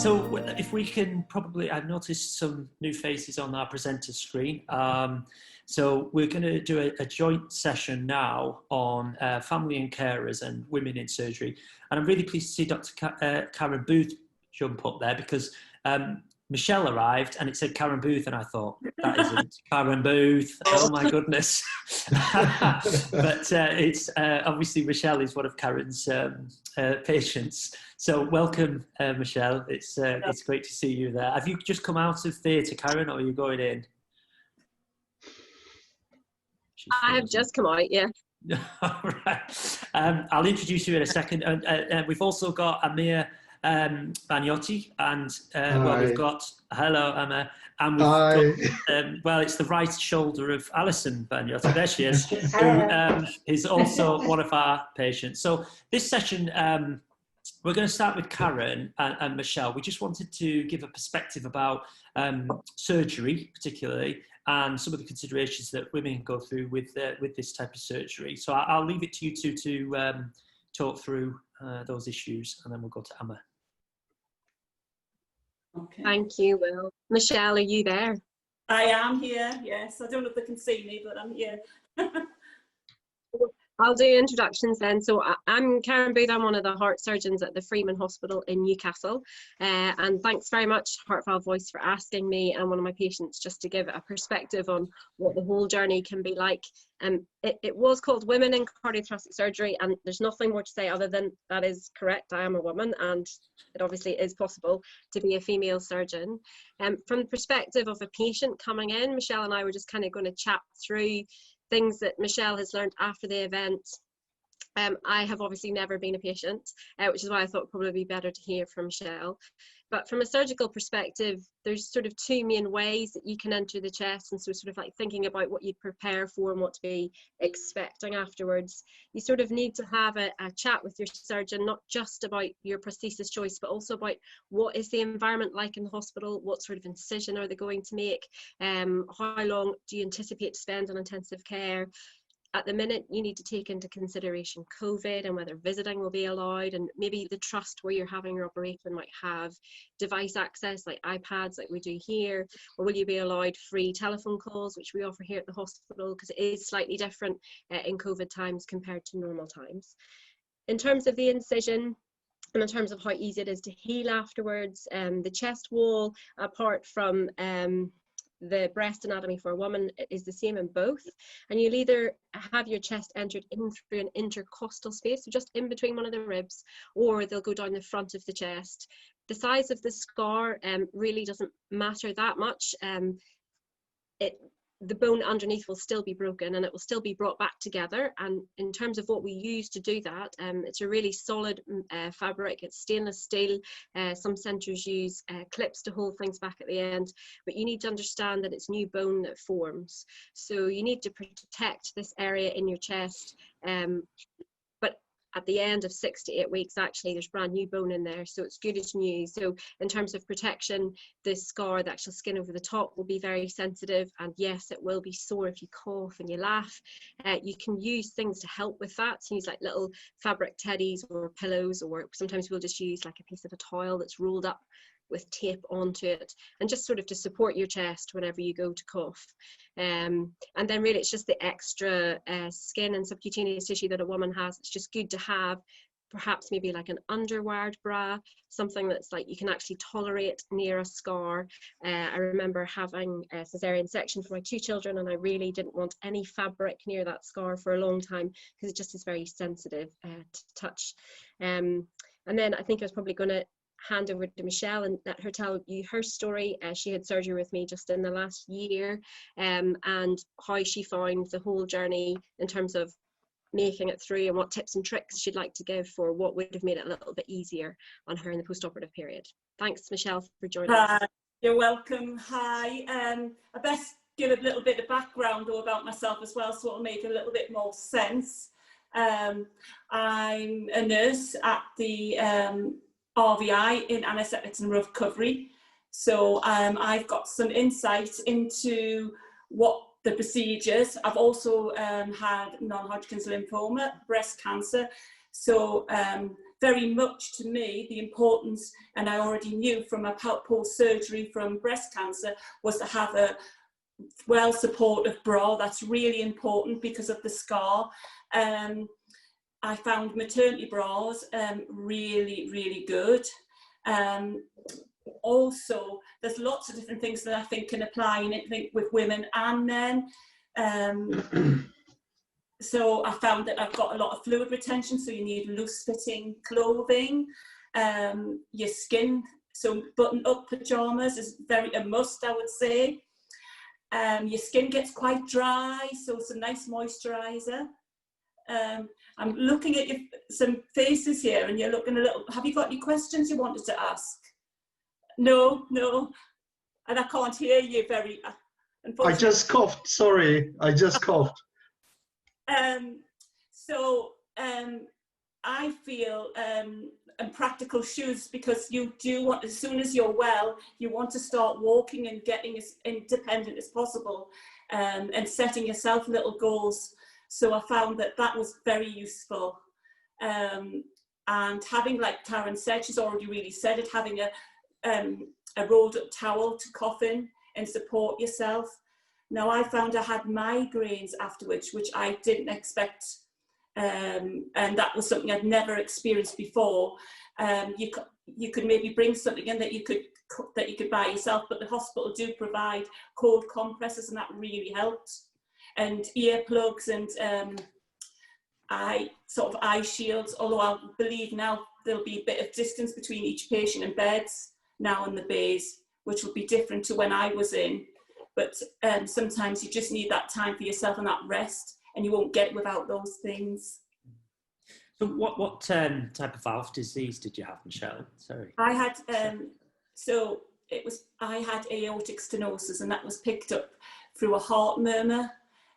So if we can probably, I've noticed some new faces on our presenter screen. So we're going to do a joint session now on family and carers and women in surgery. And I'm really pleased to see Dr. Karen Booth jump up there, because Michelle arrived and it said Karen Booth, and I thought, that isn't Karen Booth. Oh my goodness. But it's obviously Michelle is one of Karen's patients. So welcome, Michelle. It's great to see you there. Have you just come out of theatre, Karen, or are you going in? I have just come out, yeah. All right. I'll introduce you in a second. We've also got Amir Bagnotti, and well, we've got, hello Emma, and we've got, well, it's the right shoulder of Alison Bagnotti, there she is, who is also one of our patients. So this session, we're going to start with Karen and Michelle. We just wanted to give a perspective about surgery, particularly, and some of the considerations that women go through with this type of surgery. So I'll leave it to you two to talk through those issues, and then we'll go to Emma. Okay. Thank you, Will. Michelle, are you there? I am here, yes. I don't know if they can see me, but I'm here. I'll do introductions then. So I'm Karen Booth. I'm one of the heart surgeons at the Freeman Hospital in Newcastle. And thanks very much, Heart Valve Voice, for asking me and one of my patients just to give a perspective on what the whole journey can be like. It was called Women in Cardiothoracic Surgery, and there's nothing more to say other than that is correct. I am a woman, and it obviously is possible to be a female surgeon. From the perspective of a patient coming in, Michelle and I were just kind of going to chat through things that Michelle has learned after the event. I have obviously never been a patient, which is why I thought it'd probably be better to hear from Michelle. But from a surgical perspective, there's sort of two main ways that you can enter the chest, and so sort of like thinking about what you'd prepare for and what to be expecting afterwards. You sort of need to have a chat with your surgeon, not just about your prosthesis choice, but also about what is the environment like in the hospital, what sort of incision are they going to make, how long do you anticipate to spend on intensive care. At the minute, you need to take into consideration COVID and whether visiting will be allowed, and maybe the trust where you're having your operation might have device access like iPads like we do here, or will you be allowed free telephone calls, which we offer here at the hospital, because it is slightly different in COVID times compared to normal times. In terms of the incision, and in terms of how easy it is to heal afterwards, the chest wall, apart from the breast anatomy for a woman, is the same in both, and you'll either have your chest entered in through an intercostal space, so just in between one of the ribs, or they'll go down the front of the chest. The size of the scar really doesn't matter that much. The bone underneath will still be broken and it will still be brought back together. And in terms of what we use to do that, it's a really solid fabric. It's stainless steel. Some centres use clips to hold things back at the end, but you need to understand that it's new bone that forms. So you need to protect this area in your chest. But at the end of 6 to 8 weeks, actually, there's brand new bone in there, so it's good as new. So in terms of protection, the scar, the actual skin over the top will be very sensitive, and yes, it will be sore if you cough and you laugh. You can use things to help with that. So use like little fabric teddies or pillows, or sometimes we'll just use like a piece of a towel that's rolled up with tape onto it, and just sort of to support your chest whenever you go to cough. And then really it's just the extra skin and subcutaneous tissue that a woman has. It's just good to have perhaps maybe like an underwired bra, something that's like you can actually tolerate near a scar. I remember having a cesarean section for my 2 children, and I really didn't want any fabric near that scar for a long time because it just is very sensitive to touch. And then I think I was probably going to hand over to Michelle and let her tell you her story. She had surgery with me just in the last year, and how she found the whole journey in terms of making it through, and what tips and tricks she'd like to give for what would have made it a little bit easier on her in the post-operative period. Thanks, Michelle, for joining us. You're welcome. Hi. I best give a little bit of background though about myself as well, so it'll make a little bit more sense. I'm a nurse at the RVI in anaesthetics and recovery, so I've got some insight into what the procedures. I've also had non-Hodgkin's lymphoma, breast cancer, so very much to me, the importance, and I already knew from my post-surgery from breast cancer, was to have a well-supportive bra. That's really important because of the scar. I found maternity bras really, really good. Also, there's lots of different things that I think can apply in it with women and men. So I found that I've got a lot of fluid retention, so you need loose-fitting clothing. Your skin, so button-up pyjamas is a must, I would say. Your skin gets quite dry, so it's a nice moisturiser. I'm looking at some faces here, and you're looking a little. Have you got any questions you wanted to ask? No, and I can't hear you very. I just coughed. Sorry, I just coughed. I feel and practical shoes, because you do want, as soon as you're well, you want to start walking and getting as independent as possible, and setting yourself little goals. So I found that was very useful. And having, like Karen said, she's already really said it, having a rolled up towel to cough in and support yourself. Now, I found I had migraines afterwards, which I didn't expect. And that was something I'd never experienced before. You could maybe bring something in that you could buy yourself, but the hospital do provide cold compresses, and that really helped. And earplugs and eye shields, although I believe now there'll be a bit of distance between each patient and beds now in the bays, which will be different to when I was in. But sometimes you just need that time for yourself and that rest, and you won't get it without those things. So what type of valve disease did you have, Michelle? Sorry. I had, I had aortic stenosis, and that was picked up through a heart murmur.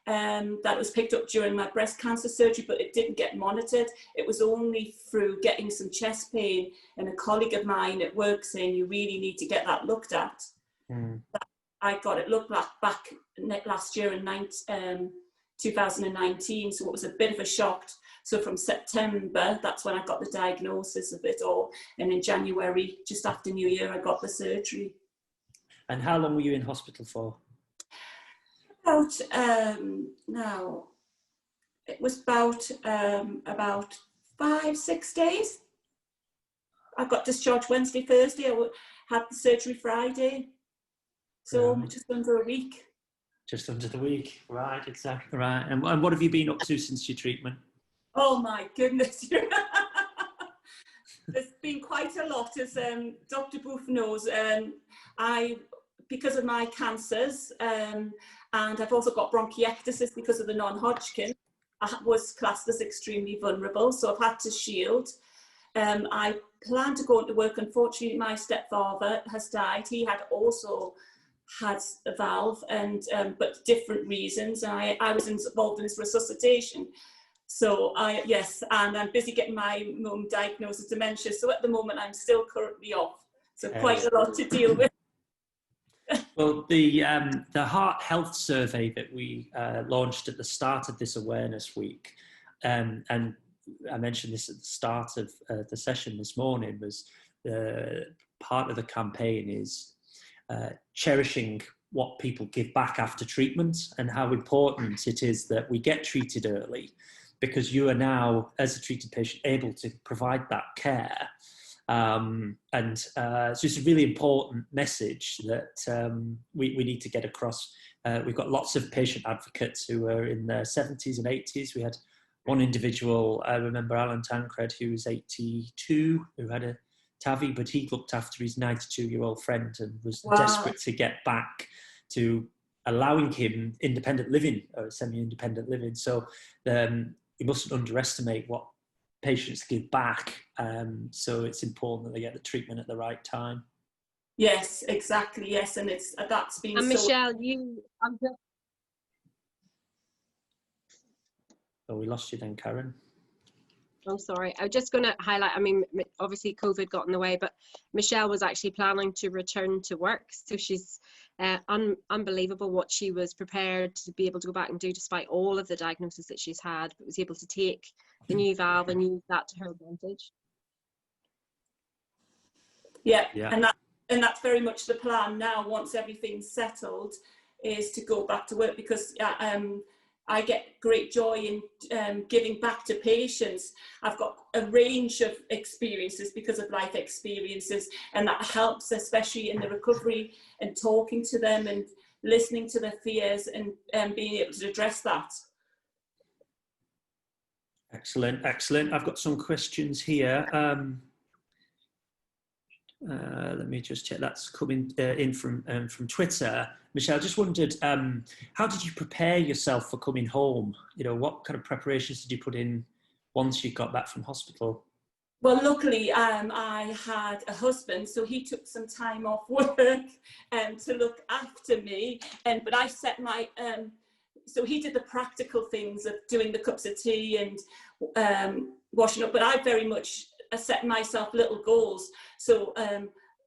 That was picked up during my breast cancer surgery, but it didn't get monitored. It was only through getting some chest pain and a colleague of mine at work saying, you really need to get that looked at. I got it looked at back last year in 2019, so it was a bit of a shock. So from September, that's when I got the diagnosis of it all. And in January, just after New Year, I got the surgery. And how long were you in hospital for? Now, it was about 5-6 days. I got discharged Wednesday, Thursday. I had the surgery Friday. So just under a week. Just under the week, right, exactly right. And what have you been up to since your treatment? Oh my goodness. There's been quite a lot, as Dr. Booth knows. Because of my cancers, and I've also got bronchiectasis because of the non-Hodgkin, I was classed as extremely vulnerable, so I've had to shield. I plan to go into work. Unfortunately, my stepfather has died. He had also had a valve, and but different reasons. I was involved in his resuscitation. So and I'm busy getting my mum diagnosed with dementia. So at the moment, I'm still currently off. So quite a lot to deal with. Well, the Heart Health Survey that we launched at the start of this awareness week, and I mentioned this at the start of the session this morning, was part of the campaign is cherishing what people give back after treatment, and how important it is that we get treated early, because you are now, as a treated patient, able to provide that care. It's just a really important message that we need to get across. We've got lots of patient advocates who are in their 70s and 80s. We had one individual, I remember Alan Tancred, who was 82, who had a TAVI, but he looked after his 92-year-old friend and was desperate to get back to allowing him independent living, or semi-independent living. So you mustn't underestimate what patients give back. So it's important that they get the treatment at the right time. Yes, exactly. Yes, and that's been. And so Michelle, Oh, we lost you then, Karen. I'm sorry. I'm just going to highlight, I mean, obviously COVID got in the way, but Michelle was actually planning to return to work. So she's unbelievable what she was prepared to be able to go back and do, despite all of the diagnoses that she's had, but was able to take the new valve and use that to her advantage. Yeah, Yeah. and that's very much the plan now. Once everything's settled, is to go back to work, because I get great joy in giving back to patients. I've got a range of experiences because of life experiences, and that helps, especially in the recovery, and talking to them and listening to their fears, and being able to address that. Excellent, excellent. I've got some questions here. Let me just check. That's coming in from Twitter. Michelle, just wondered, how did you prepare yourself for coming home? You know, what kind of preparations did you put in once you got back from hospital? Well, luckily, I had a husband, so he took some time off work to look after me. But I set my, so he did the practical things of doing the cups of tea and washing up. But I very much set myself little goals. So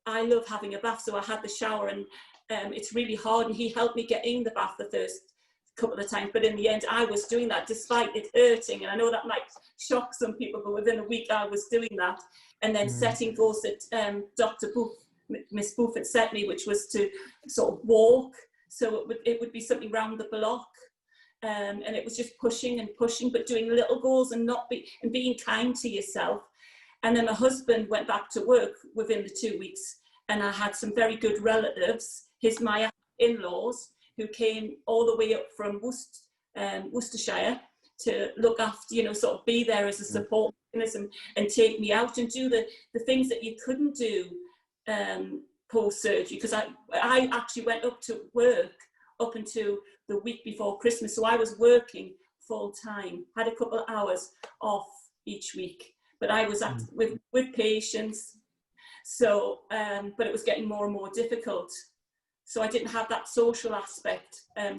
I love having a bath. So I had the shower, and it's really hard. And he helped me get in the bath the first couple of times, but in the end I was doing that despite it hurting, and I know that might shock some people, but within a week I was doing that. And then setting goals that Dr. Booth, Miss Booth had set me, which was to sort of walk, so it would be something round the block, and it was just pushing and pushing, but doing little goals and being kind to yourself. And then my husband went back to work within the 2 weeks, and I had some very good relatives, my in-laws, who came all the way up from Worcestershire to look after, you know, sort of be there as a support mechanism and take me out and do the things that you couldn't do post-surgery. Because I actually went up to work up until the week before Christmas. So I was working full time, had a couple of hours off each week. But I was with patients. So, but it was getting more and more difficult. So I didn't have that social aspect. And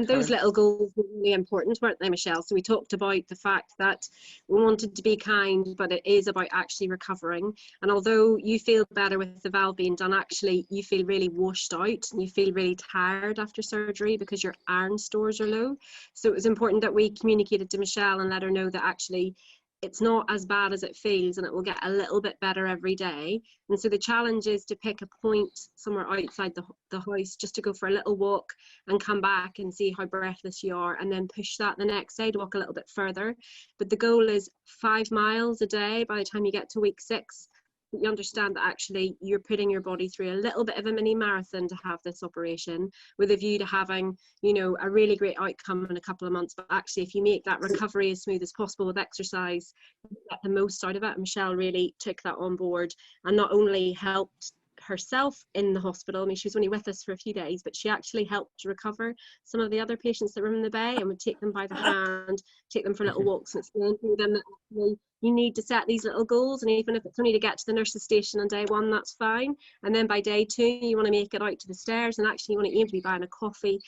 those little goals were really important, weren't they, Michelle? So we talked about the fact that we wanted to be kind, but it is about actually recovering. And although you feel better with the valve being done, actually you feel really washed out and you feel really tired after surgery because your iron stores are low. So it was important that we communicated to Michelle and let her know that actually it's not as bad as it feels, and it will get a little bit better every day. And so the challenge is to pick a point somewhere outside the house, just to go for a little walk and come back and see how breathless you are, and then push that the next day to walk a little bit further. But the goal is 5 miles a day by the time you get to week 6. You understand that actually you're putting your body through a little bit of a mini marathon to have this operation, with a view to having, you know, a really great outcome in a couple of months. But actually, if you make that recovery as smooth as possible with exercise, you get the most out of it. Michelle really took that on board and not only helped herself in the hospital. I mean, she was only with us for a few days, but she actually helped to recover some of the other patients that were in the bay, and would take them by the hand, take them for little walks, and explain to them that actually you need to set these little goals, and even if it's only to get to the nurse's station on day 1, that's fine. And then by day 2, you want to make it out to the stairs, and actually you want to aim to be buying a coffee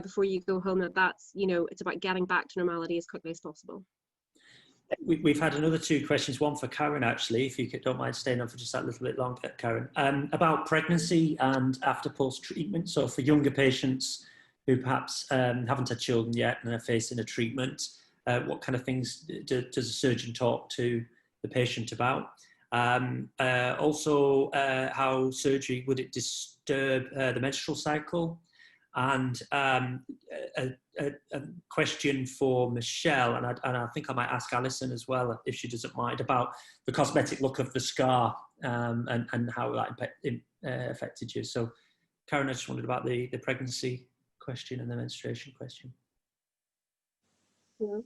before you go home. That's, you know, it's about getting back to normality as quickly as possible. We've had another 2 questions, one for Karen, actually, if you don't mind staying on for just that little bit longer, Karen, about pregnancy and after post-treatment. So for younger patients who perhaps haven't had children yet and are facing a treatment, what kind of things does a surgeon talk to the patient about? Also, how surgery, would it disturb the menstrual cycle? And a question for Michelle, and I think I might ask Alison as well, if she doesn't mind, about the cosmetic look of the scar and how that affected you. So, Karen, I just wondered about the pregnancy question and the menstruation question. Yeah.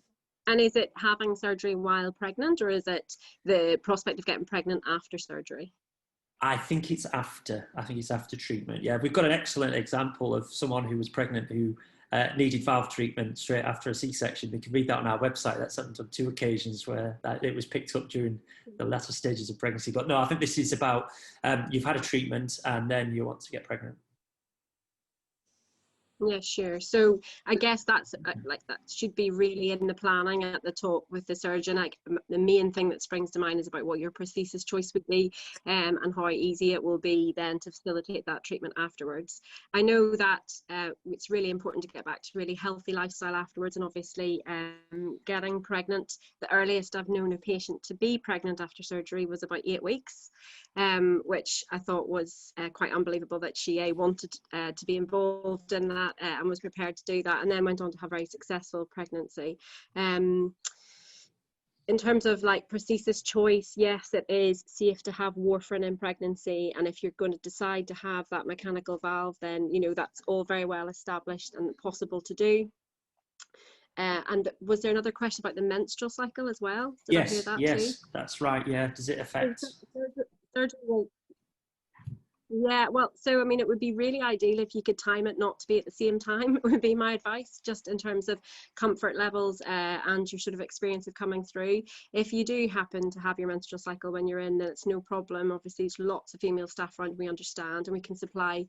And is it having surgery while pregnant, or is it the prospect of getting pregnant after surgery? I think it's after. I think it's after treatment. Yeah, we've got an excellent example of someone who was pregnant who needed valve treatment straight after a C-section. You can read that on our website. That's happened on 2 occasions where it was picked up during the latter stages of pregnancy. But no, I think this is about you've had a treatment and then you want to get pregnant. Yeah, sure. So I guess that's like that should be really in the planning at the top with the surgeon. Like the main thing that springs to mind is about what your prosthesis choice would be, and how easy it will be then to facilitate that treatment afterwards. I know that it's really important to get back to really healthy lifestyle afterwards, and obviously getting pregnant. The earliest I've known a patient to be pregnant after surgery was about 8 weeks, which I thought was quite unbelievable that she wanted to be involved in that and was prepared to do that, and then went on to have a very successful pregnancy. In terms of like prosthesis choice, yes, it is safe to have warfarin in pregnancy, and if you're going to decide to have that mechanical valve, then you know that's all very well established and possible to do. And was there another question about the menstrual cycle as well? Did I hear that too? That's right. Yeah, does it affect? Surgery. Yeah, well, so I mean, it would be really ideal if you could time it not to be at the same time, would be my advice, just in terms of comfort levels and your sort of experience of coming through. If you do happen to have your menstrual cycle when you're in, then it's no problem. Obviously, there's lots of female staff around, we understand, and we can supply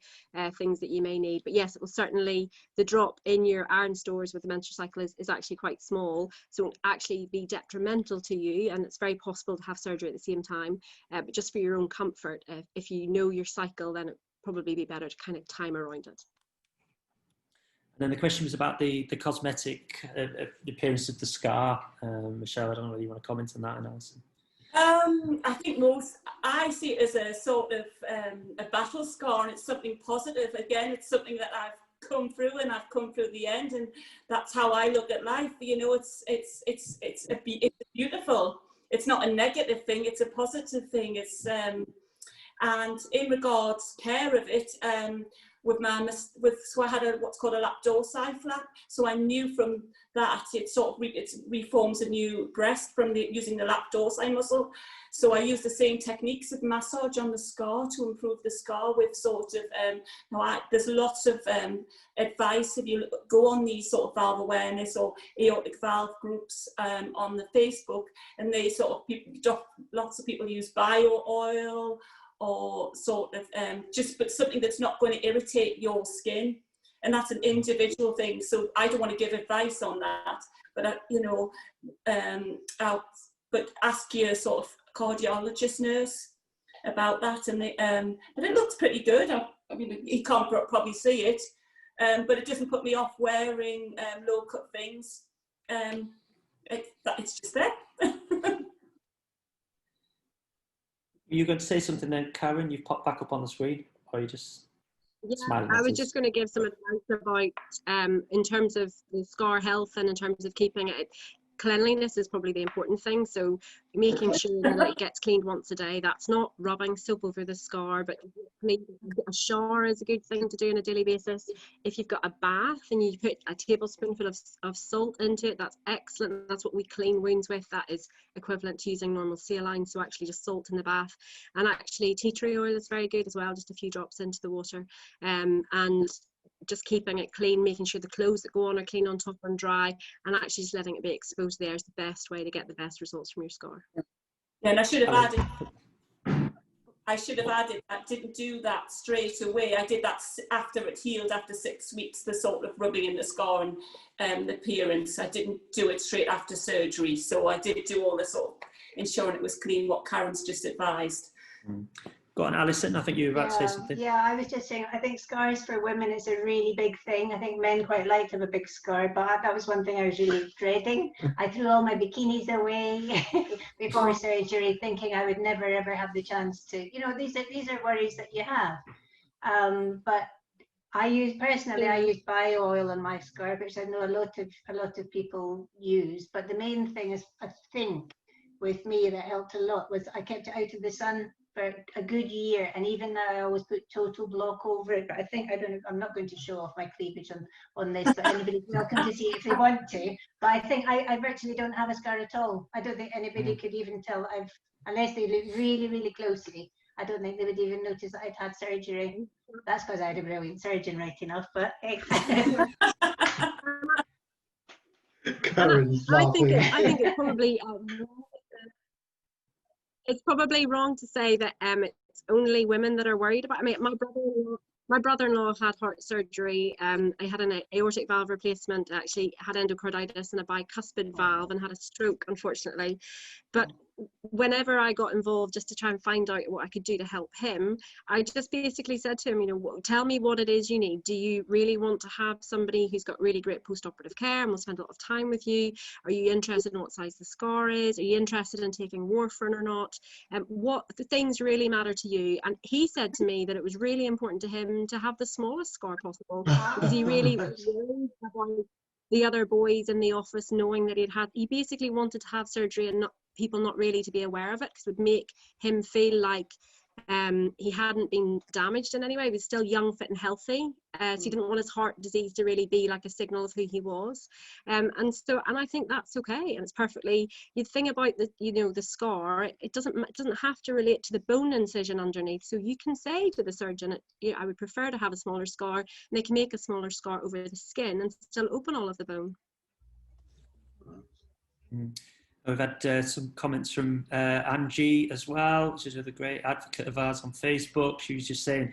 things that you may need. But yes, it will certainly, the drop in your iron stores with the menstrual cycle is actually quite small, so it won't actually be detrimental to you, and it's very possible to have surgery at the same time. But just for your own comfort, if you know your cycle, then it probably be better to kind of time around it. And then the question was about the cosmetic appearance of the scar. Michelle, I don't know whether you want to comment on that, Alison. I think I see it as a sort of a battle scar, and it's something positive. Again, it's something that I've come through, and I've come through the end, and that's how I look at life. You know, it's beautiful. It's not a negative thing, it's a positive thing. It's and in regards care of it, so I had what's called a lap dorsi flap. So I knew from that it sort of it reforms a new breast from using the lap dorsi muscle. So I use the same techniques of massage on the scar to improve the scar with sort of, there's lots of advice if you go on these sort of valve awareness or aortic valve groups on the Facebook, and they sort of, lots of people use bio oil, or sort of but something that's not going to irritate your skin, and that's an individual thing. So I don't want to give advice on that, but but ask your sort of cardiologist nurse about that, and but it looks pretty good. I mean, you can't probably see it, but it doesn't put me off wearing low cut things. It's just there. Are you going to say something then, Karen? You've popped back up on the screen, or are you just smiling? I was just going to give some advice about, in terms of the scar health and in terms of keeping it. Cleanliness is probably the important thing, so making sure that it gets cleaned once a day. That's not rubbing soap over the scar, but a shower is a good thing to do on a daily basis. If you've got a bath and you put a tablespoonful of salt into it, that's excellent. That's what we clean wounds with. That is equivalent to using normal saline, so actually just salt in the bath. And actually tea tree oil is very good as well, just a few drops into the water, and just keeping it clean, making sure the clothes that go on are clean on top and dry, and actually just letting it be exposed there is the best way to get the best results from your scar. Yeah, and I should have added, I didn't do that straight away. I did that after it healed, after 6 weeks, the sort of rubbing in the scar and the appearance. I didn't do it straight after surgery, so I did do all the sort of ensuring it was clean, what Karen's just advised. Go on, Alison, I think you were about to say something. Yeah, I was just saying, I think scars for women is a really big thing. I think men quite like to have a big scar, but that was one thing I was really dreading. I threw all my bikinis away before surgery, thinking I would never ever have the chance to, you know, these are worries that you have. But I use bio oil on my scar, which I know a lot of people use. But the main thing is, I think, with me that helped a lot was I kept it out of the sun for a good year, and even now I always put total block over it. But I think I'm not going to show off my cleavage on this, but anybody's welcome to see it if they want to. But I think I virtually don't have a scar at all. I don't think anybody could even tell unless they look really, really closely. I don't think they would even notice that I'd had surgery. That's because I had a brilliant surgeon, right enough. But Karen's laughing. I think it's probably it's probably wrong to say that it's only women that are worried about. I mean, my My brother-in-law had heart surgery. I had an aortic valve replacement, actually had endocarditis and a bicuspid valve, and had a stroke, unfortunately. But whenever I got involved just to try and find out what I could do to help him, I just basically said to him, you know, tell me what it is you need. Do you really want to have somebody who's got really great post-operative care and will spend a lot of time with you? Are you interested in what size the scar is? Are you interested in taking warfarin or not? What the things really matter to you? And he said to me that it was really important to him to have the smallest scar possible, because he really was worried about the other boys in the office knowing that he basically wanted to have surgery and people not really to be aware of it, because it would make him feel like he hadn't been damaged in any way. He was still young, fit and healthy, so he didn't want his heart disease to really be like a signal of who he was. And I think that's okay, and it's perfectly. The thing about the scar, it doesn't have to relate to the bone incision underneath. So you can say to the surgeon, I would prefer to have a smaller scar, and they can make a smaller scar over the skin and still open all of the bone. We've had some comments from Angie as well, which is another great advocate of ours on Facebook. She was just saying,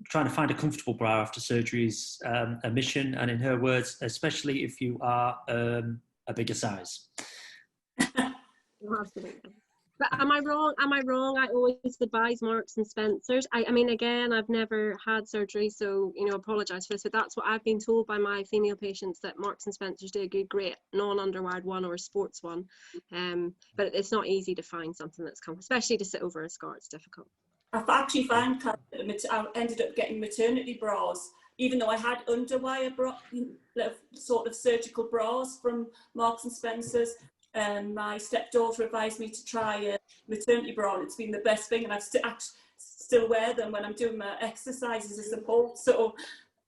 trying to find a comfortable bra after surgery is a mission, and in her words, especially if you are a bigger size. Absolutely. But am I wrong? I always advise Marks and Spencer's. I mean, again, I've never had surgery, so, apologise for this, but that's what I've been told by my female patients, that Marks and Spencer's do a good, great non-underwired one or a sports one. But it's not easy to find something that's comfortable, especially to sit over a scar. It's difficult. I've actually found I ended up getting maternity bras, even though I had underwire sort of surgical bras from Marks and Spencer's. My stepdaughter advised me to try a maternity bra, and it's been the best thing, and I still wear them when I'm doing my exercises as support. So,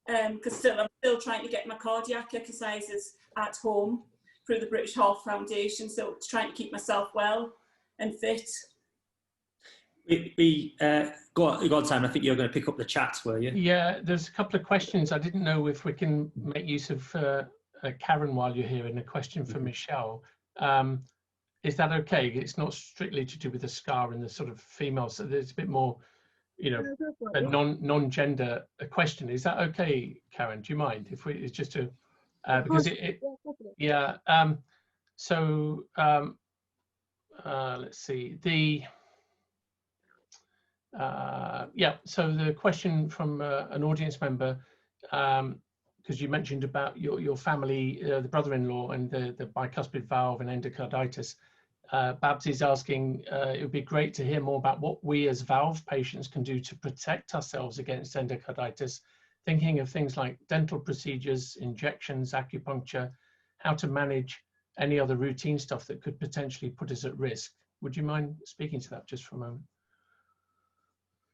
because I'm still trying to get my cardiac exercises at home through the British Heart Foundation, so trying to keep myself well and fit. Go on, Simon. I think you're going to pick up the chat, were you? Yeah, there's a couple of questions. I didn't know if we can make use of Karen while you're here, and a question for Michelle. Is that okay? It's not strictly to do with the scar and the sort of female, so there's a bit more, a non-gender question. Is that okay, Karen? Do you mind if it's just a because let's see so the question from an audience member, because you mentioned about your family, the brother-in-law and the bicuspid valve and endocarditis. Babs is asking, it would be great to hear more about what we as valve patients can do to protect ourselves against endocarditis, thinking of things like dental procedures, injections, acupuncture, how to manage any other routine stuff that could potentially put us at risk. Would you mind speaking to that just for a moment?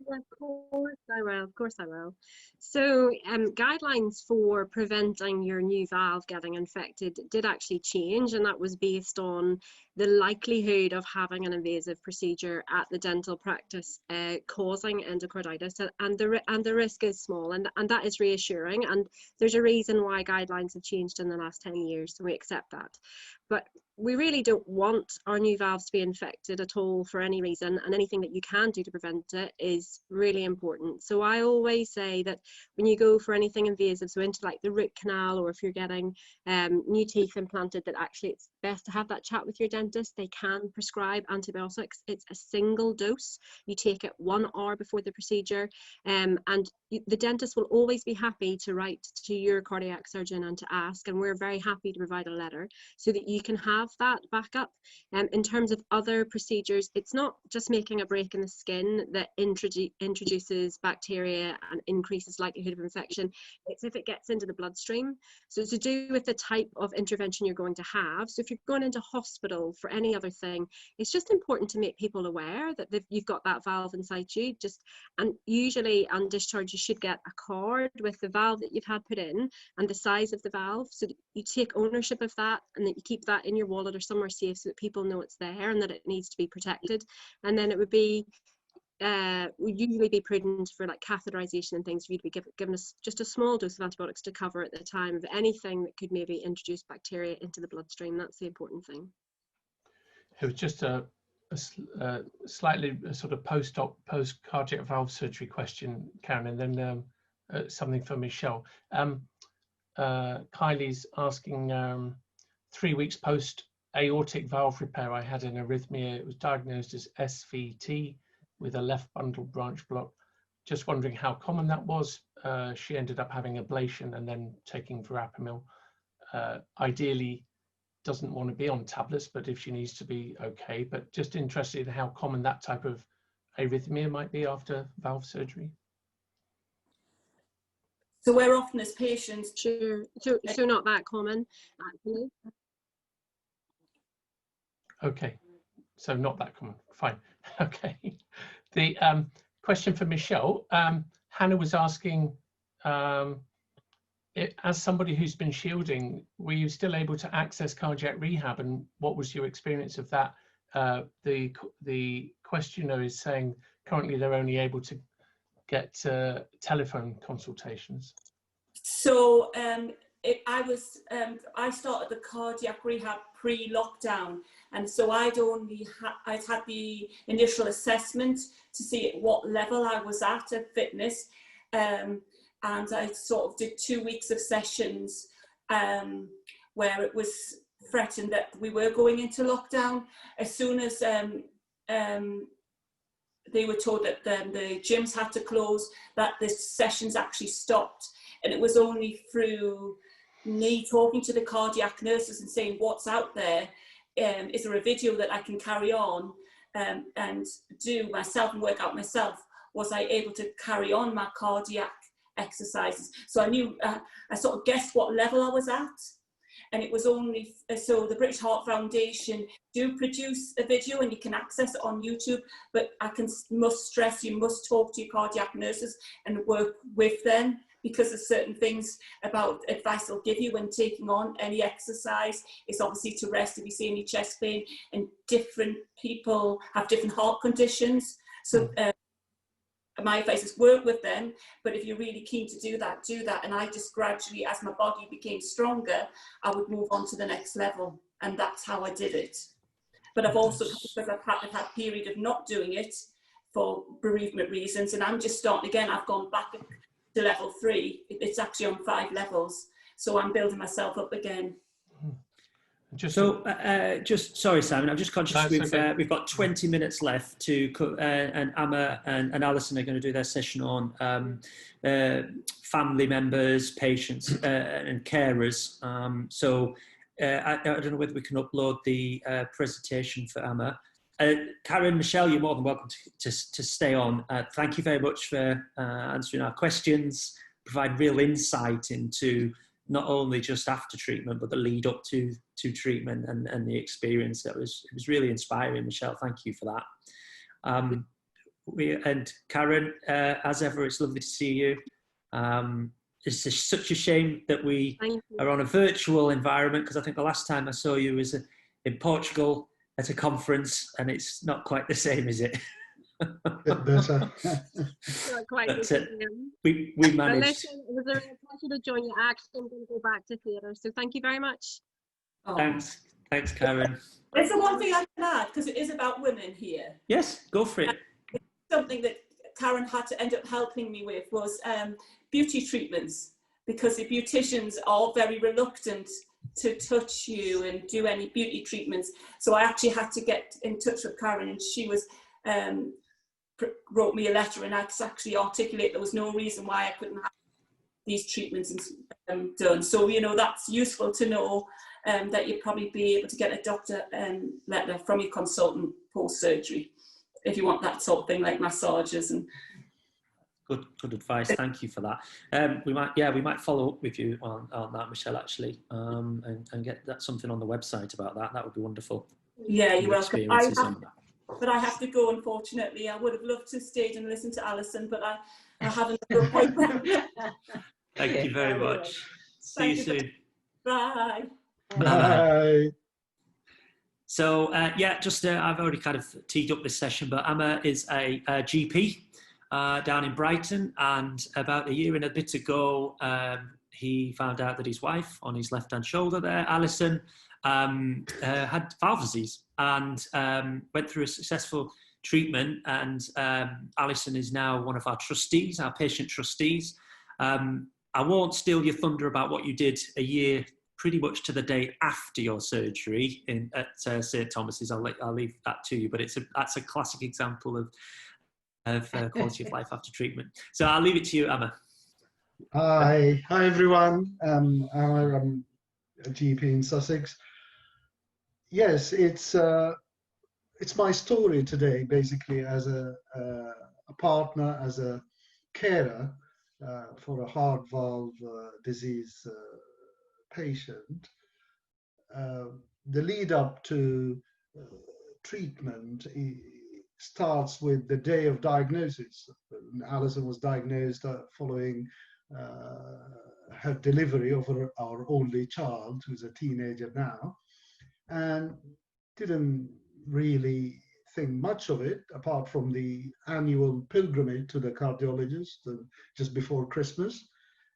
Yeah, of course I will. So guidelines for preventing your new valve getting infected did actually change, and that was based on the likelihood of having an invasive procedure at the dental practice causing endocarditis, and the risk is small, and that is reassuring, and there's a reason why guidelines have changed in the last 10 years, so we accept that. But we really don't want our new valves to be infected at all for any reason, and anything that you can do to prevent it is really important. So I always say that when you go for anything invasive, so into like the root canal, or if you're getting new teeth implanted, that actually it's best to have that chat with your dentist. They can prescribe antibiotics. It's a single dose. You take it 1 hour before the procedure, and the dentist will always be happy to write to your cardiac surgeon and to ask, and we're very happy to provide a letter so that you can have that backup. In terms of other procedures, it's not just making a break in the skin that introduces bacteria and increases likelihood of infection. It's if it gets into the bloodstream. So it's to do with the type of intervention you're going to have. So if you're going into hospital for any other thing, it's just important to make people aware that you've got that valve inside you. And usually on discharge, you should get a card with the valve that you've had put in and the size of the valve, so that you take ownership of that, and that you keep that in your wallet or somewhere safe, so that people know it's there and that it needs to be protected. And then it would be would usually be prudent for like catheterization and things. You'd be given just a small dose of antibiotics to cover at the time of anything that could maybe introduce bacteria into the bloodstream. That's the important thing. It was just a slightly sort of post-op, post-cardiac valve surgery question, Karen, and then something for Michelle. Kylie's asking, 3 weeks post aortic valve repair, I had an arrhythmia. It was diagnosed as SVT with a left bundle branch block. Just wondering how common that was. She ended up having ablation and then taking verapamil. Ideally, doesn't want to be on tablets, but if she needs to be, okay. But just interested in how common that type of arrhythmia might be after valve surgery. So we're often as patients. Sure, so not that common, actually. Okay, so not that common, fine. Okay, the question for Michelle, Hannah was asking, as somebody who's been shielding, were you still able to access cardiac rehab, and what was your experience of that? The questioner is saying currently they're only able to get telephone consultations. So I started the cardiac rehab pre-lockdown, and so I'd had the initial assessment to see at what level I was at of fitness, and I sort of did 2 weeks of sessions where it was threatened that we were going into lockdown. As soon as they were told that the gyms had to close, that the sessions actually stopped. And it was only through me talking to the cardiac nurses and saying, what's out there? Is there a video that I can carry on and do myself and work out myself? Was I able to carry on my cardiac exercises? So I knew, I sort of guessed what level I was at. And it was only, so the British Heart Foundation do produce a video and you can access it on YouTube, but must stress you must talk to your cardiac nurses and work with them, because there's certain things about advice they'll give you when taking on any exercise. It's obviously to rest if you see any chest pain, and different people have different heart conditions. So my advice is work with them, but if you're really keen to do that, do that. And I just gradually, as my body became stronger, I would move on to the next level. And that's how I did it. But I've also, because I've had a period of not doing it for bereavement reasons, and I'm just starting again, I've gone back to level 3. It's actually on 5 levels. So I'm building myself up again. Just sorry, Simon, I'm just conscious we've got 20 minutes left to, and Emma and Alison are going to do their session on family members, patients and carers. I don't know whether we can upload the presentation for Emma. Karen, Michelle, you're more than welcome to stay on. Thank you very much for answering our questions, provide real insight into not only just after treatment, but the lead up to treatment and the experience. It was really inspiring, Michelle. Thank you for that. And Karen, as ever, it's lovely to see you. It's such a shame that we are on a virtual environment, because I think the last time I saw you was in Portugal at a conference, and it's not quite the same, is it? Better. Not quite But, the same. we managed. But listen, it was a real pleasure to join you. Actually, I'm going to go back to theatre, so thank you very much. Oh. Thanks, Karen. There's the one thing I can add, because it is about women here. Yes, go for it. Something that Karen had to end up helping me with was beauty treatments, because the beauticians are very reluctant to touch you and do any beauty treatments. So I actually had to get in touch with Karen, and she was wrote me a letter, and I could actually articulate there was no reason why I couldn't have these treatments done. So, you know, that's useful to know, that you'd probably be able to get a doctor letter from your consultant post-surgery if you want that sort of thing, like massages and. Good advice. Thank you for that. We might follow up with you on that, Michelle, actually, and get that something on the website about that. That would be wonderful. Yeah, you're welcome. But I have to go, unfortunately. I would have loved to have stayed and listened to Alison, but I haven't. Thank you very much. See you soon. Bye. Bye. So I've already kind of teed up this session, but Emma is a GP, down in Brighton, and about a year and a bit ago, he found out that his wife on his left-hand shoulder there, Alison, had valve disease, and went through a successful treatment, and Alison is now one of our trustees, our patient trustees. I won't steal your thunder about what you did a year, pretty much to the day after your surgery at St Thomas's. I'll leave that to you, but that's a classic example of quality of life after treatment. So I'll leave it to you, Emma. Hi everyone. I'm a GP in Sussex. Yes, it's my story today, basically, as a partner, as a carer for a heart valve disease patient. The lead up to treatment starts with the day of diagnosis. Alison was diagnosed following her delivery of our only child, who's a teenager now, and didn't really think much of it, apart from the annual pilgrimage to the cardiologist just before Christmas,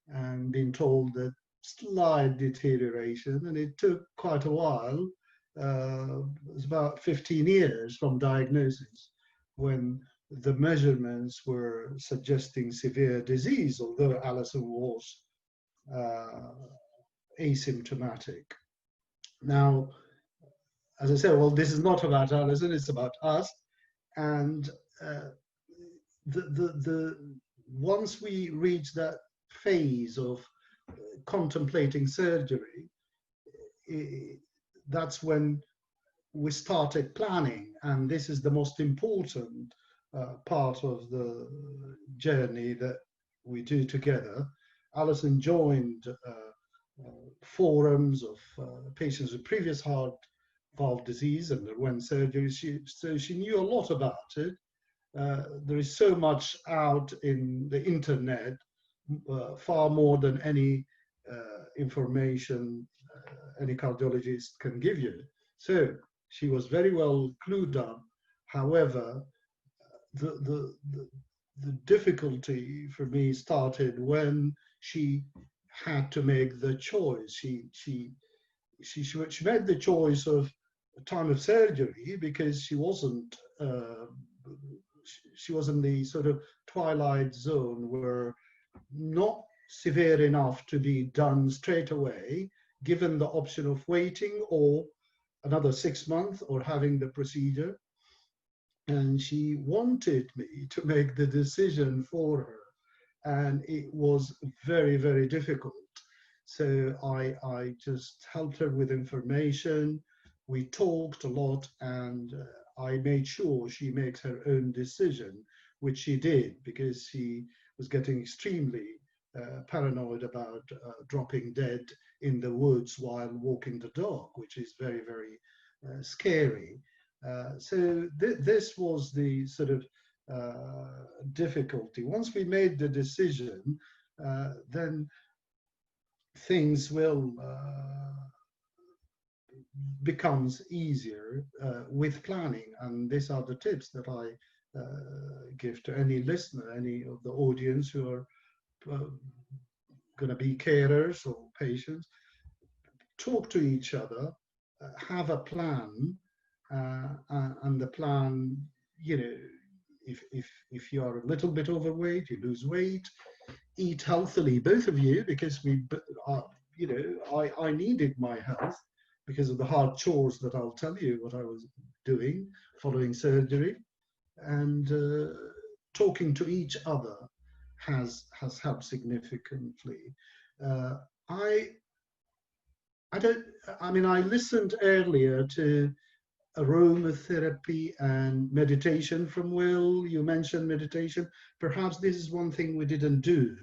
and being told that slight deterioration, and it took quite a while. It was about 15 years from diagnosis when the measurements were suggesting severe disease, although Alison was asymptomatic. Now, as I said, well, this is not about Alison, it's about us. And once we reach that phase of contemplating surgery, that's when we started planning. And this is the most important part of the journey that we do together. Alison joined forums of patients with previous heart valve disease and underwent surgery, so she knew a lot about it. There is so much out in the internet, far more than any information any cardiologist can give you. So she was very well clued up. However, the difficulty for me started when she had to make the choice. She made the choice of time of surgery because she wasn't in the sort of twilight zone where not severe enough to be done straight away, given the option of waiting or another 6 months or having the procedure. And she wanted me to make the decision for her, and it was very, very difficult. So I just helped her with information. We talked a lot, and I made sure she makes her own decision, which she did, because she was getting extremely paranoid about dropping dead in the woods while walking the dog, which is very, very scary. So this was the sort of difficulty. Once we made the decision, then things will becomes easier with planning, and these are the tips that I give to any listener, any of the audience who are going to be carers or patients. Talk to each other, have a plan, and the plan, you know, if you are a little bit overweight, you lose weight, eat healthily, both of you, because we are, you know, I needed my health because of the hard chores that I'll tell you what I was doing following surgery, and talking to each other has helped significantly. I listened earlier to aromatherapy and meditation from Will. You mentioned meditation. Perhaps this is one thing we didn't do.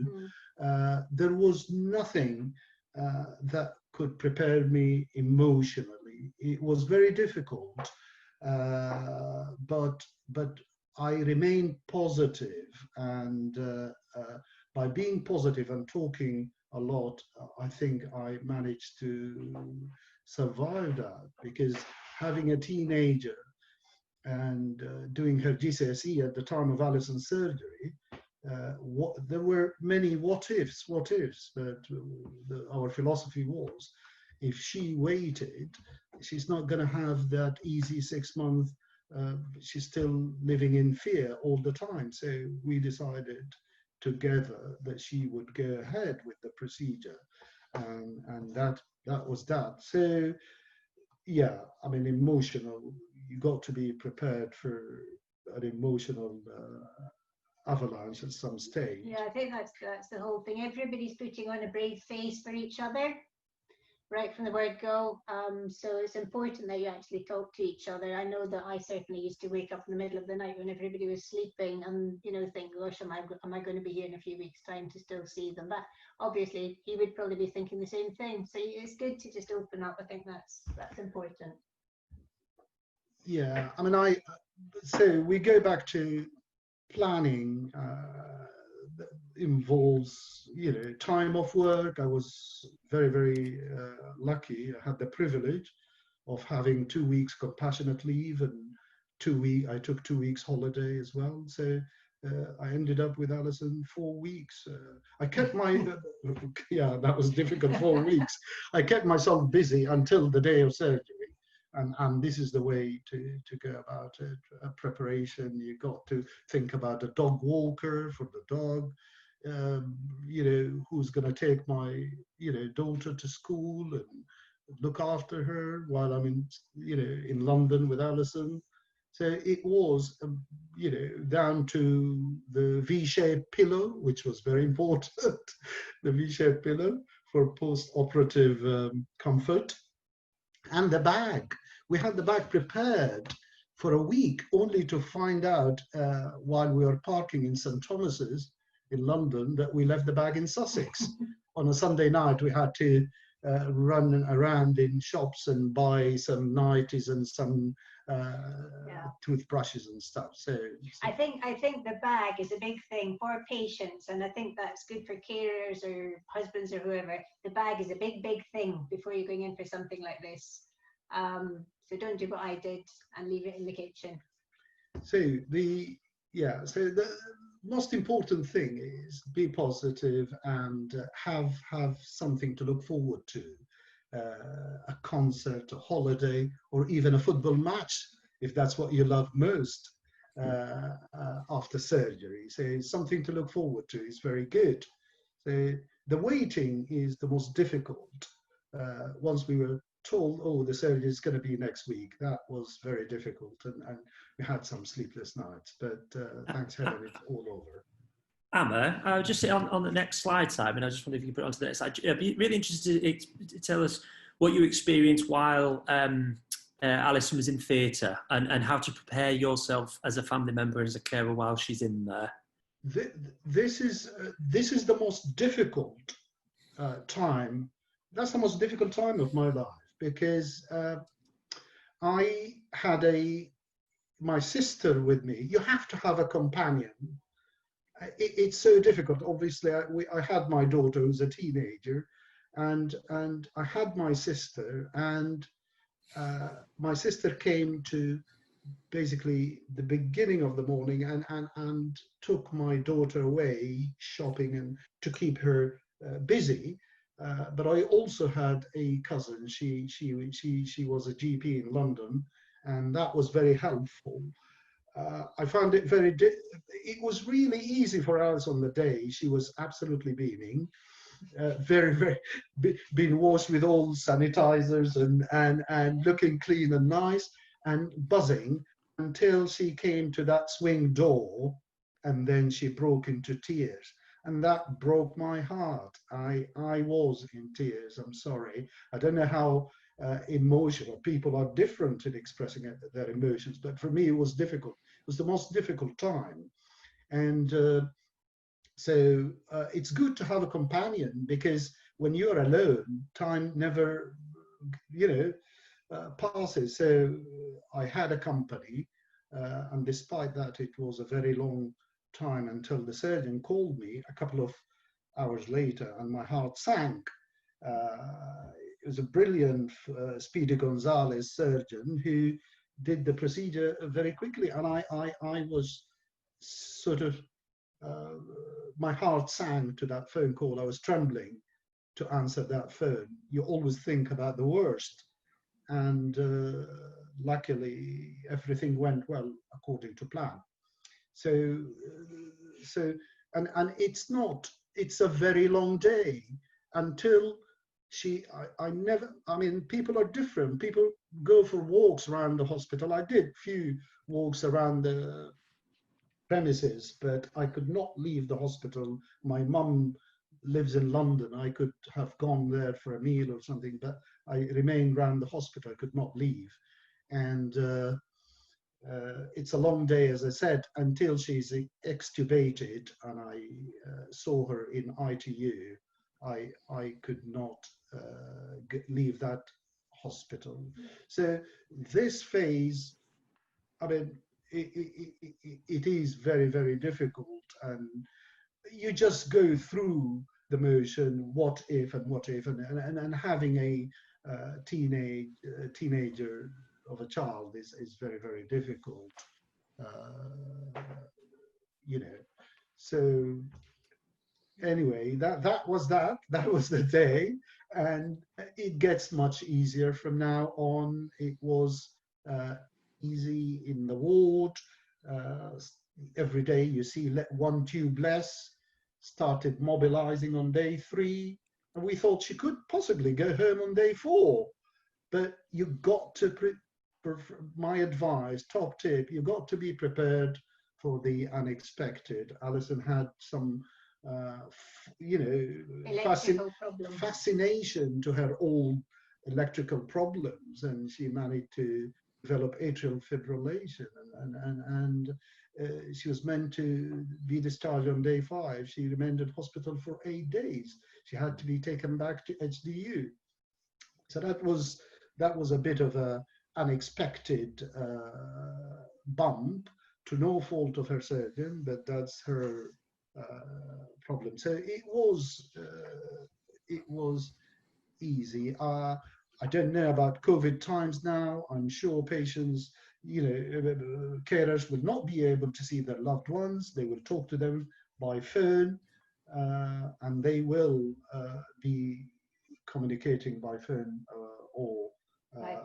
There was nothing that could prepare me emotionally. It was very difficult, but I remained positive, and by being positive and talking a lot, I think I managed to survive that, because having a teenager and doing her GCSE at the time of Alison's surgery, there were many what ifs, but our philosophy was, if she waited, she's not going to have that easy 6 month, she's still living in fear all the time. So we decided together that she would go ahead with the procedure, and that was that. So yeah, I mean, emotional, you got to be prepared for an emotional avalanche at some stage. Yeah, I think that's the whole thing. Everybody's putting on a brave face for each other, right from the word go. So it's important that you actually talk to each other. I know that I certainly used to wake up in the middle of the night when everybody was sleeping and, you know, think, gosh, am I going to be here in a few weeks' time to still see them? But obviously he would probably be thinking the same thing. So it's good to just open up. I think that's important. Yeah, I mean, so we go back to planning. That involves, you know, time off work. I was very, very lucky. I had the privilege of having 2 weeks compassionate leave, and I took 2 weeks holiday as well. So I ended up with Alison 4 weeks. I kept my, yeah, that was difficult, 4 weeks. I kept myself busy until the day of surgery. And this is the way to go about it. Preparation, you got to think about a dog walker for the dog, you know, who's going to take my, you know, daughter to school and look after her while I'm in, you know, in London with Alison. So it was, you know, down to the V-shaped pillow, which was very important, the V-shaped pillow for post-operative comfort, and the bag. We had the bag prepared for a week, only to find out while we were parking in St. Thomas's in London that we left the bag in Sussex. On a Sunday night, we had to run around in shops and buy some nighties and some toothbrushes and stuff. So I think the bag is a big thing for patients, and I think that's good for carers or husbands or whoever. The bag is a big thing before you're going in for something like this. So don't do what I did and leave it in the kitchen. So the most important thing is be positive and have something to look forward to. A concert, a holiday, or even a football match, if that's what you love most after surgery. So something to look forward to is very good. So the waiting is the most difficult. Once we were told, oh, the surgery is going to be next week, that was very difficult, and we had some sleepless nights, but thanks heaven it's all over. Emma, just on the next slide, Simon, I just wonder if you could put it onto the next slide. I'd be really interested to tell us what you experienced while Alison was in theatre, and how to prepare yourself as a family member, as a carer, while she's in there. This is the most difficult time. That's the most difficult time of my life, because I had my sister with me. You have to have a companion. It's so difficult. Obviously, I had my daughter who's a teenager, and I had my sister, and my sister came to basically the beginning of the morning and took my daughter away shopping and to keep her busy. But I also had a cousin. She was a GP in London, and that was very helpful. I found it it was really easy for us on the day. She was absolutely beaming, very being washed with all sanitizers and looking clean and nice and buzzing, until she came to that swing door, and then she broke into tears. And that broke my heart. I was in tears. I'm sorry. I don't know how emotional people are different in expressing their emotions, but for me it was difficult. It was the most difficult time. And so it's good to have a companion, because when you're alone, time never, passes. So I had a company, and despite that, it was a very long time until the surgeon called me a couple of hours later, and my heart sank. It was a brilliant Speedy Gonzalez surgeon who did the procedure very quickly, and I was sort of, my heart sank to that phone call. I was trembling to answer that phone. You always think about the worst, and luckily everything went well according to plan. So and it's a very long day until I mean, people are different. People go for walks around the hospital. I did few walks around the premises, but I could not leave the hospital. My mum lives in London. I could have gone there for a meal or something, but I remained around the hospital. I could not leave. And it's a long day, as I said, until she's extubated and I saw her in ITU. I could not leave that hospital. So this phase, I mean, it is very, very difficult, and you just go through the motion, what if and what if, and having a teenager of a child is very, very difficult, you know. So anyway, that was the day, and it gets much easier from now on. It was easy in the ward. Every day you see one tube less. Started mobilizing on day 3, and we thought she could possibly go home on day 4, but you got to my advice, top tip, you got to be prepared for the unexpected. Alison had some you know, fascination to her old electrical problems, and she managed to develop atrial fibrillation, and she was meant to be discharged on day 5. She remained in hospital for 8 days. She had to be taken back to HDU. So that was a bit of a unexpected bump, to no fault of her surgeon, but that's her problem. So it was easy. I don't know about COVID times now. I'm sure patients, you know, carers will not be able to see their loved ones. They will talk to them by phone, and they will be communicating by phone or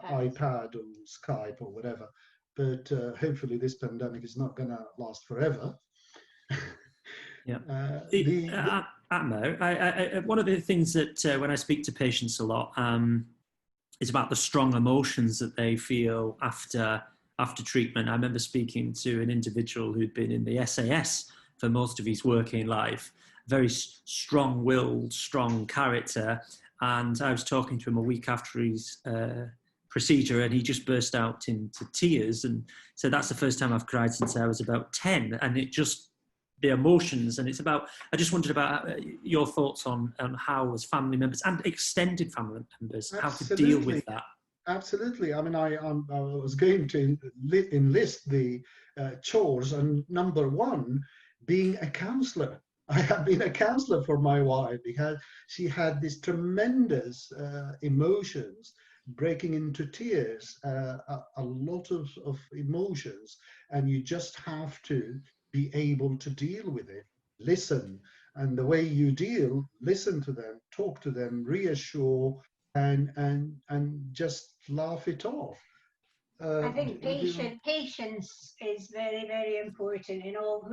iPad or Skype or whatever. But hopefully this pandemic is not going to last forever. Yeah. One of the things that when I speak to patients a lot is about the strong emotions that they feel after treatment. I remember speaking to an individual who'd been in the SAS for most of his working life, very strong-willed, strong character, and I was talking to him a week after his procedure, and he just burst out into tears and said, "That's the first time I've cried since I was about 10," and it just, the emotions, and it's about, I just wondered about your thoughts on how, as family members and extended family members, how to deal with that. Absolutely. I mean, I was going to enlist the chores, and number 1, being a counsellor. I have been a counsellor for my wife because she had these tremendous emotions, breaking into tears, a lot of emotions, and you just have to be able to deal with it, listen, and the way you deal, listen to them, talk to them, reassure, and just laugh it off. I think patience is very, very important. You know,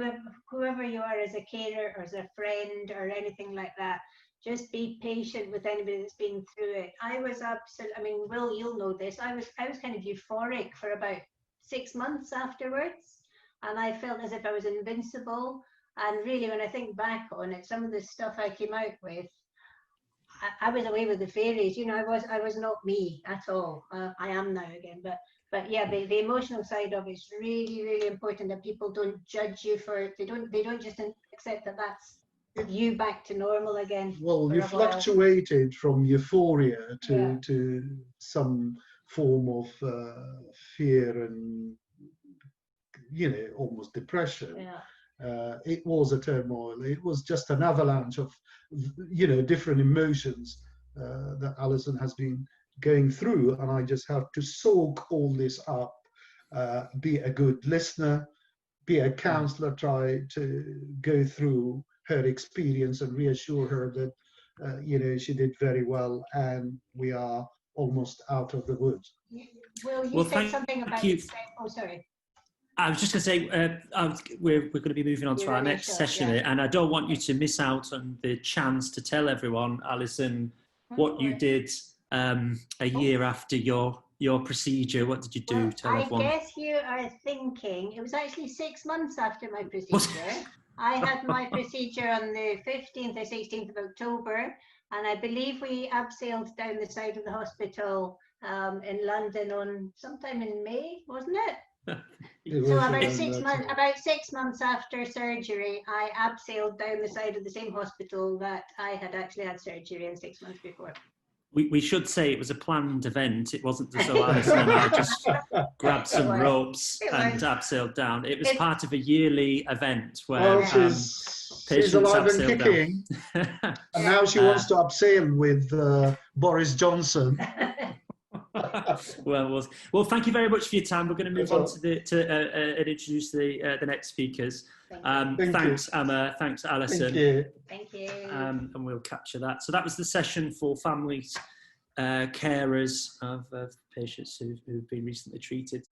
whoever you are as a carer or as a friend or anything like that, just be patient with anybody that's been through it. I was absolutely, I mean, Will, you'll know this. I was kind of euphoric for about 6 months afterwards, and I felt as if I was invincible. And really, when I think back on it, some of the stuff I came out with, I was away with the fairies. You know, I was not me at all. I am now again, but yeah, the emotional side of it's really, really important, that people don't judge you for it. They don't just accept that that's you back to normal again. Well, you fluctuated from euphoria to some form of fear and, you know, almost depression. Yeah. It was a turmoil. It was just an avalanche of, you know, different emotions that Alison has been going through, and I just have to soak all this up be a good listener, be a counselor, try to go through her experience and reassure her that, you know, she did very well and we are almost out of the woods. Will, you said something about you. Oh, sorry. I was just going to say, we're going to be moving on to our next session, and I don't want you to miss out on the chance to tell everyone, Alison, what you did a year after your procedure. What did you do? Well, tell everyone. I guess you are thinking, it was actually 6 months after my procedure. I had my procedure on the 15th or 16th of October, and I believe we abseiled down the side of the hospital in London on sometime in May, wasn't it? So about 6 months after surgery, I abseiled down the side of the same hospital that I had actually had surgery in 6 months before. We should say it was a planned event. It wasn't just so Alison and I just grabbed some ropes and abseiled down. It was part of a yearly event where she's alive and kicking. And now she wants to abseil with Boris Johnson. Well, thank you very much for your time. We're going to move on to introduce the next speakers. Thanks, Emma. Thanks, Alison. Thank you. And we'll capture that. So that was the session for families, carers of patients who've been recently treated.